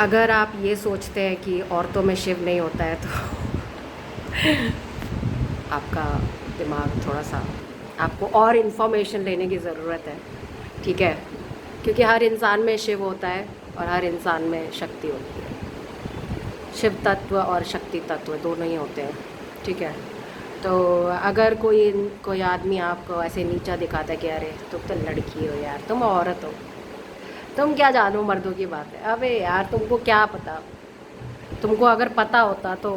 अगर आप ये सोचते हैं कि औरतों में शिव नहीं होता है तो आपका दिमाग थोड़ा सा, आपको और इन्फॉर्मेशन लेने की ज़रूरत है। ठीक है, क्योंकि हर इंसान में शिव होता है और हर इंसान में शक्ति होती है। शिव तत्व और शक्ति तत्व दोनों ही होते हैं। ठीक है, तो अगर कोई आदमी आपको ऐसे नीचा दिखाता है कि अरे तुम तो लड़की हो यार, तुम औरत हो, तुम क्या जानो मर्दों की बात है, अबे यार तुमको क्या पता। तुमको अगर पता होता तो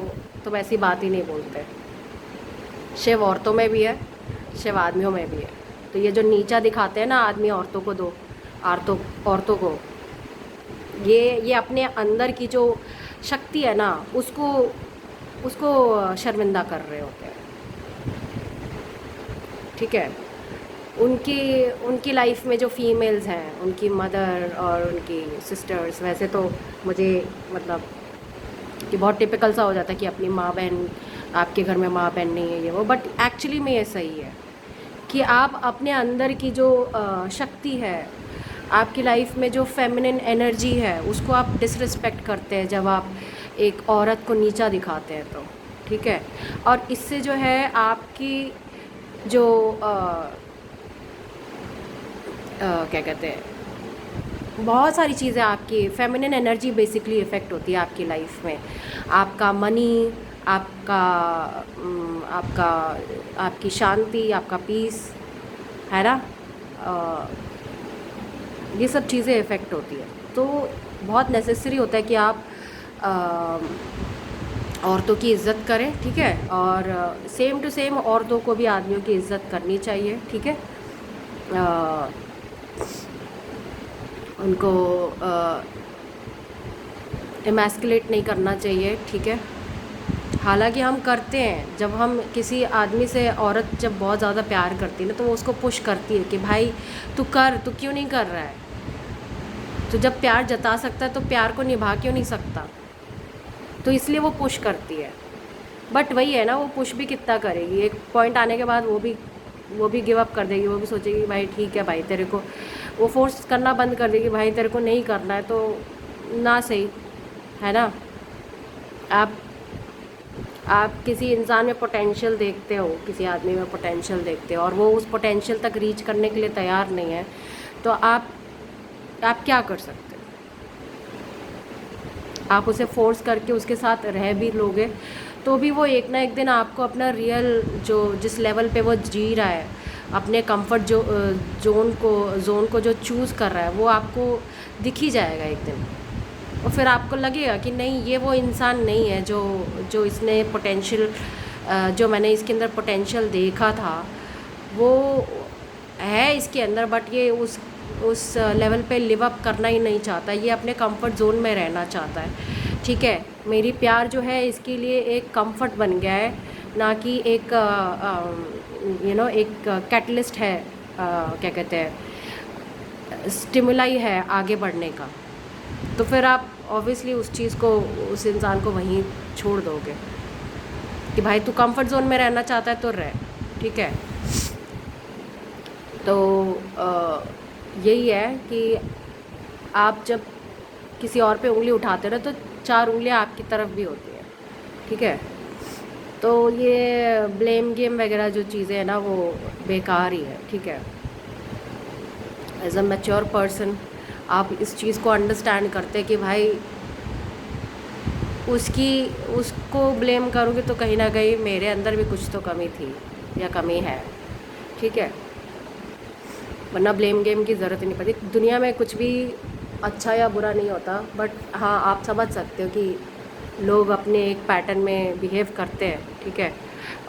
तुम ऐसी बात ही नहीं बोलते। शिव औरतों में भी है, शिव आदमियों में भी है। तो ये जो नीचा दिखाते हैं ना आदमी औरतों को, दो औरतों औरतों को, ये अपने अंदर की जो शक्ति है ना, उसको उसको शर्मिंदा कर रहे होते हैं। ठीक है, उनकी उनकी लाइफ में जो फीमेल्स हैं, उनकी मदर और उनकी सिस्टर्स, वैसे तो मुझे मतलब कि बहुत टिपिकल सा हो जाता है कि अपनी माँ बहन, आपके घर में माँ बहन नहीं है ये वो, बट एक्चुअली में ये सही है कि आप अपने अंदर की जो शक्ति है, आपकी लाइफ में जो फेमिनिन एनर्जी है, उसको आप डिसरिस्पेक्ट करते हैं जब आप एक औरत को नीचा दिखाते हैं तो। ठीक है, और इससे जो है आपकी जो क्या कहते हैं, बहुत सारी चीज़ें, आपकी फेमिनिन एनर्जी बेसिकली इफ़ेक्ट होती है आपकी लाइफ में। आपका मनी, आपका आपका आपकी शांति, आपका पीस, है ना, ये सब चीज़ें इफ़ेक्ट होती है। तो बहुत नेसेसरी होता है कि आप औरतों की इज़्ज़त करें। ठीक है, और सेम टू सेम औरतों को भी आदमियों की इज़्ज़त करनी चाहिए। ठीक है, अ, उनको एमैस्कुलेट नहीं करना चाहिए। ठीक है, हालांकि हम करते हैं, जब हम किसी आदमी से, औरत जब बहुत ज़्यादा प्यार करती है ना, तो वो उसको पुश करती है कि भाई तू कर, तू क्यों नहीं कर रहा है, तो जब प्यार जता सकता है तो प्यार को निभा क्यों नहीं सकता, तो इसलिए वो पुश करती है। बट वही है ना, वो पुश भी कितना करेगी, एक पॉइंट आने के बाद वो भी गिव अप कर देगी। वो भी सोचेगी भाई ठीक है भाई, तेरे को वो फोर्स करना बंद कर देगी, भाई तेरे को नहीं करना है तो ना सही, है ना। आप आप किसी इंसान में पोटेंशियल देखते हो, किसी आदमी में पोटेंशियल देखते हो, और वो उस पोटेंशियल तक रीच करने के लिए तैयार नहीं है, तो आप क्या कर सकते हो। आप उसे फोर्स करके उसके साथ रह भी लोगे तो भी वो एक ना एक दिन आपको अपना रियल, जो जिस लेवल पे वो जी रहा है, अपने कंफर्ट जोन को जो चूज़ कर रहा है, वो आपको दिख ही जाएगा एक दिन। और फिर आपको लगेगा कि नहीं, ये वो इंसान नहीं है जो जो इसने पोटेंशियल, जो मैंने इसके अंदर पोटेंशियल देखा था, वो है इसके अंदर, बट ये उस लेवल पे लिव अप करना ही नहीं चाहता, ये अपने कंफर्ट जोन में रहना चाहता है। ठीक है, मेरी प्यार जो है इसके लिए एक कंफर्ट बन गया है, ना कि एक एक कैटलिस्ट है, क्या कहते हैं, स्टिमुलाई है आगे बढ़ने का। तो फिर आप ऑब्वियसली उस चीज़ को, उस इंसान को वहीं छोड़ दोगे कि भाई तू कंफर्ट जोन में रहना चाहता है तो रह। ठीक है, तो यही है कि आप जब किसी और पे उंगली उठाते रहो तो चार उंगलियां आपकी तरफ भी होती हैं। ठीक है, तो ये ब्लेम गेम वगैरह जो चीज़ें हैं ना, वो बेकार ही है। ठीक है, एज अ मैच्योर पर्सन आप इस चीज़ को अंडरस्टैंड करते हैं कि भाई उसकी उसको ब्लेम करूँगी तो कहीं ना कहीं मेरे अंदर भी कुछ तो कमी थी या कमी है। ठीक है, वरना ब्लेम गेम की ज़रूरत ही नहीं पड़ती। दुनिया में कुछ भी अच्छा या बुरा नहीं होता, बट हाँ आप समझ सकते हो कि लोग अपने एक पैटर्न में बिहेव करते हैं। ठीक है,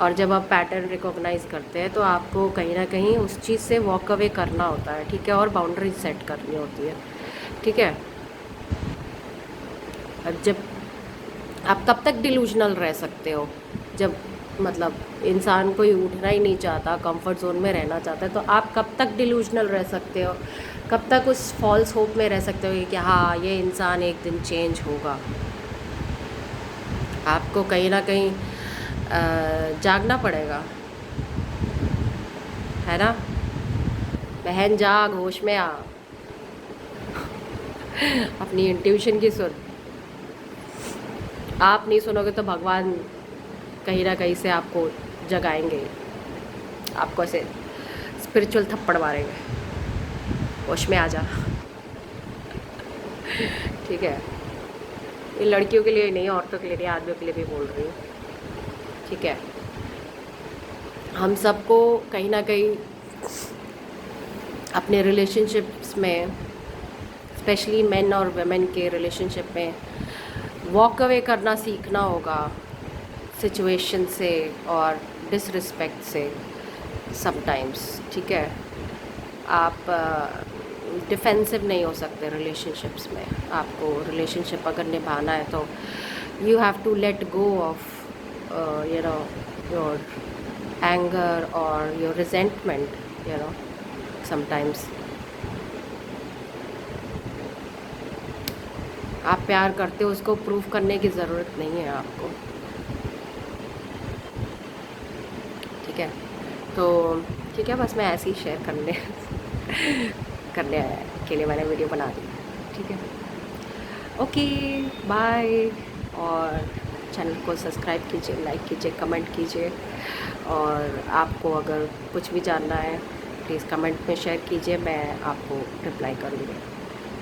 और जब आप पैटर्न रिकॉग्नाइज करते हैं तो आपको कहीं ना कहीं उस चीज़ से वॉक अवे करना होता है। ठीक है, और बाउंड्रीज सेट करनी होती है। ठीक है, और जब आप कब तक डिलूजनल रह सकते हो, जब मतलब इंसान कोई उठना ही नहीं चाहता, कंफर्ट जोन में रहना चाहता है, तो आप कब तक डिलूजनल रह सकते हो, कब तक उस फॉल्स होप में रह सकते हो कि हाँ ये इंसान एक दिन चेंज होगा। आपको कहीं ना कहीं जागना पड़ेगा, है ना। बहन जाग, होश में आ, अपनी इंट्यूशन की सुन। आप नहीं सुनोगे तो भगवान कहीं ना कहीं से आपको जगाएंगे, आपको ऐसे स्पिरिचुअल थप्पड़ मारेंगे, होश में आ जा। ठीक है, ये लड़कियों के लिए नहीं, औरतों के लिए नहीं, आदमियों के लिए भी बोल रही हूँ। ठीक है, हम सबको कहीं ना कहीं अपने रिलेशनशिप्स में, स्पेशली मेन और वेमेन के रिलेशनशिप में वॉक अवे करना सीखना होगा सिचुएशन से और डिसरिस्पेक्ट से समटाइम्स। ठीक है, आप डिफेंसिव नहीं हो सकते रिलेशनशिप्स में। आपको रिलेशनशिप अगर निभाना है तो you have to let go of you know your anger और your resentment, you know sometimes. आप प्यार करते हो, उसको प्रूव करने की ज़रूरत नहीं है आपको। ठीक है, तो ठीक है, बस मैं ऐसे ही शेयर करने करने के लिए मैंने वीडियो बना दी। ठीक है, ओके, बाय। और चैनल को सब्सक्राइब कीजिए, लाइक कीजिए, कमेंट कीजिए, और आपको अगर कुछ भी जानना है प्लीज़ कमेंट में शेयर कीजिए, मैं आपको रिप्लाई करूँगी।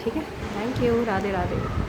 ठीक है, थैंक यू, राधे राधे।